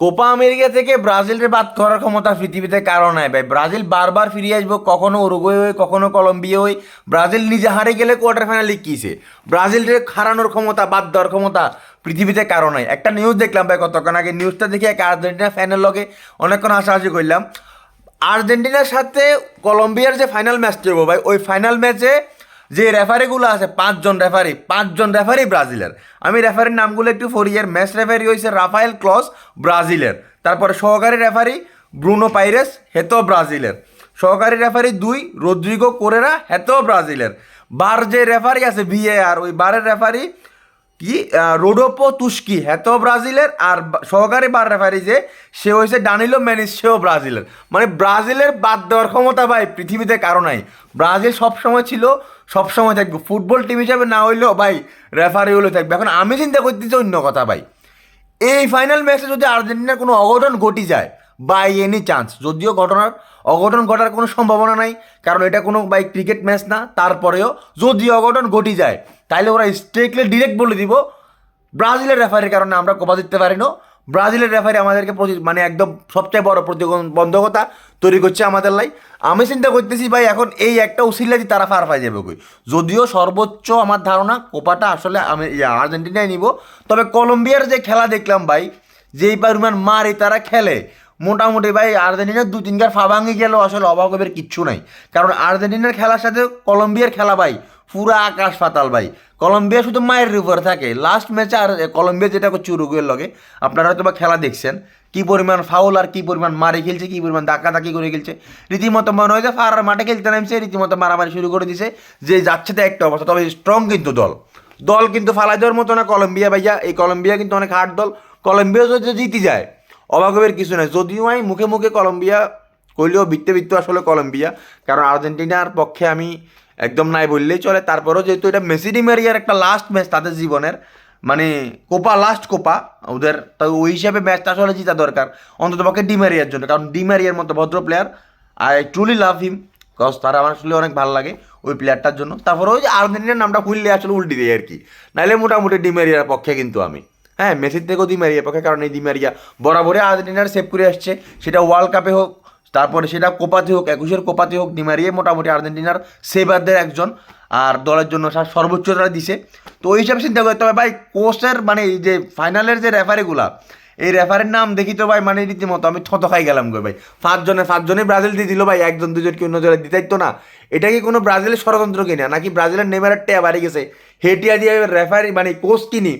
Copa America থেকে ব্রাজিলের বাদ করার ক্ষমতা পৃথিবীতে কারো নাই ভাই। ব্রাজিল বারবার ফিরে আসবো, কখনো উরুগুয়ে হয়ে, কখনো কলম্বিয়া হয়ে। ব্রাজিল নিজে হারে গেলে কোয়ার্টার ফাইনালে কিসে, ব্রাজিলের হারানোর ক্ষমতা, বাদ দেওয়ার ক্ষমতা পৃথিবীতে কারো নাই। একটা নিউজ দেখলাম ভাই কতক্ষণ আগে, নিউজটা দেখে এক আর্জেন্টিনা ফ্যানের লগে অনেকক্ষণ হাসাহাসি করলাম। আর্জেন্টিনার সাথে কলম্বিয়ার যে ফাইনাল ম্যাচটা হবো ভাই, ওই ফাইনাল ম্যাচে যে রেফারিগুলো আছে, পাঁচজন রেফারি ব্রাজিলের। আমি রেফারির নামগুলো একটু ফরিয়ার। ম্যাচ রেফারি হয়েছে রাফায়েল ক্লস, ব্রাজিলের। তারপরে সহকারী রেফারি ব্রুনো পাইরেস, হেতো ব্রাজিলের। সহকারী রেফারি 2 রদ্রিগো কোরেরা, হেতো ব্রাজিলের। বার যে রেফারি আছে ভিএআর, ওই বারের রেফারি কি রোডোপো তুস্কি, হেতো ব্রাজিলের। আর সহকারী বার রেফারি যে, সে হয়েছে ডানিলো মেনিস, সেও ব্রাজিলের। মানে ব্রাজিলের বাদ দেওয়ার ক্ষমতা ভাই পৃথিবীতে কারো নাই। ব্রাজিল সবসময় ছিল, সবসময় থাকবে। ফুটবল টিম হিসাবে না হইলেও ভাই রেফারি হলে থাকবে। এখন আমি চিন্তা করতেছি অন্য কথা ভাই, এই ফাইনাল ম্যাচে যদি আর্জেন্টিনার কোনো অঘটন ঘটি যায়, বাই এনি চান্স, যদিও অঘটন ঘটার কোনো সম্ভাবনা নাই, কারণ এটা কোনো বাই ক্রিকেট ম্যাচ না, তারপরেও যদি অঘটন ঘটি যায়, তাহলে ওরা স্ট্রেটলি ডিরেক্ট বলে দিব ব্রাজিলের রেফারির কারণে আমরা কোপা জিততে পারি না। ব্রাজিলের রেফারি আমাদেরকে মানে একদম সবচেয়ে বড় প্রতিবন্ধকতা তৈরি করছে আমাদের লাই। আমি চিন্তা করতেছি ভাই, এখন এই একটা উসিলাতি তারা ফার পাই যাবে কই। যদিও সর্বোচ্চ আমার ধারণা কোপাটা আসলে আমি আর্জেন্টিনায় নিব। তবে কলম্বিয়ার যে খেলা দেখলাম ভাই, যেই পরিমাণ মারি তারা খেলে, মোটামুটি ভাই আর্জেন্টিনার 2-3 ফা ভাঙি গেলেও আসলে অবাক হবার কিচ্ছু নাই। কারণ আর্জেন্টিনার খেলার সাথে কলম্বিয়ার খেলা ভাই পুরা আকাশ পাতাল ভাই। কলম্বিয়া শুধু মায়ের উপরে থাকে। লাস্ট ম্যাচে আর কলম্বিয়া যেটা করছে উরুগুয়ের লগে, আপনারা হয়তো বা খেলা দেখছেন, কি পরিমাণ ফাউল আর কি পরিমাণ মারি খেলছে, কি পরিমাণ ধাক্কাধাক্কি করে খেলছে। রীতিমতো মনে হয় যে ফারার মাঠে খেলতে নামছে, রীতিমতো মারামারি শুরু করে দিছে, যে যাচ্ছে তো একটা অবস্থা। তবে স্ট্রং কিন্তু দল কিন্তু ফালাই দেওয়ার মতো না কলম্বিয়া ভাইয়া। এই কলম্বিয়া কিন্তু অনেক হার্ড দল। কলম্বিয়া যদি জিতে যায় অবাক হবার কিছু নাই। যদিও আমি মুখে মুখে কলম্বিয়া কইলেও বৃত্তে আসলে কলম্বিয়া, কারণ আর্জেন্টিনার পক্ষে আমি একদম নাই বললেই চলে। তারপরেও যেহেতু এটা মেসি ডি মারিয়ার একটা লাস্ট ম্যাচ তাদের জীবনের, মানে লাস্ট কোপা ওদের, তো ওই হিসাবে ম্যাচটা আসলে জিতা দরকার অন্তত পক্ষে ডি মারিয়ার জন্য। কারণ ডি মারিয়ার মতো ভদ্র player, I truly love him, cause তারা আমার আসলে অনেক ভালো লাগে ওই প্লেয়ারটার জন্য। তারপরে ওই যে আর্জেন্টিনার নামটা খুললে আসলে উল্টি দেয় আর কি। নাইলে মোটামুটি ডি মারিয়ার পক্ষে কিন্তু আমি, হ্যাঁ, মেসির থেকেও দি মারিয়ার পক্ষে। কারণ এই দি মারিয়া বরাবরই আর্জেন্টিনার সেভ করে আসছে, সেটা ওয়ার্ল্ড কাপে হোক, তারপরে সেটা কোপাতে হোক, 21-এর কোপাতে হোক, ডিমারিয়ে মোটামুটি আর্জেন্টিনার সেভারদের একজন। আর দলের জন্য সর্বোচ্চ তারা দিছে। তো ওই হিসাবে চিন্তা করতে হবে ভাই, কোচের মানে এই যে ফাইনালের যে রেফারিগুলা, এই রেফারির নাম দেখি তো ভাই মানে রীতিমতো আমি থত খাই গেলাম গো ভাই। পাঁচজনে ব্রাজিল দিয়ে দিল ভাই, একজন দুজন কি অন্য জনে দিতাই তো না। এটা কি কোনো ব্রাজিলের ষড়যন্ত্র কিনা, নাকি ব্রাজিলের নেমারের টেয়া বাড়ি গেছে, হেটিয়া দিয়ে রেফারি মানে কোচ কিনি,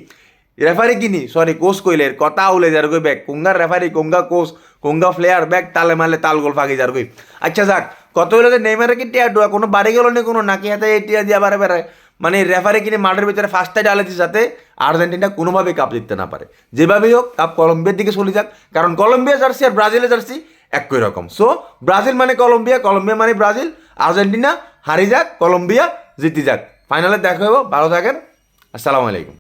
রেফারি কিনি, সরি কোচ কইলে কথা উলে যার গই ব্যাগ, কোঙ্গার রেফারি, কোঙ্গা কোচ, কোঙ্গা প্লেয়ার ব্যাগ, তালে মারলে তাল গোল ফাঁকি যার গই। আচ্ছা যাক, কত হইলো যে নেইমারে কি টিয়া ডুয়া কোনো বাড়ি গেল নি কোনো, নাকি হাতে এই টিয়া দিয়ে বারে বারে মানে রেফারি কিনে মাঠের ভিতরে ফার্স্টে ডালে দিচ্ছে, যাতে আর্জেন্টিনা কোনোভাবে কাপ জিততে না পারে। যেভাবেই হোক কাপ কলম্বিয়ার দিকে চলে যাক, কারণ কলম্বিয়া জার্সি আর ব্রাজিলের জার্সি একই রকম। সো ব্রাজিল মানে কলম্বিয়া, কলম্বিয়া মানে ব্রাজিল। আর্জেন্টিনা হারি যাক, কলম্বিয়া জিতি যাক, ফাইনালে দেখা হবো। ভালো থাকেন, আসসালামু আলাইকুম।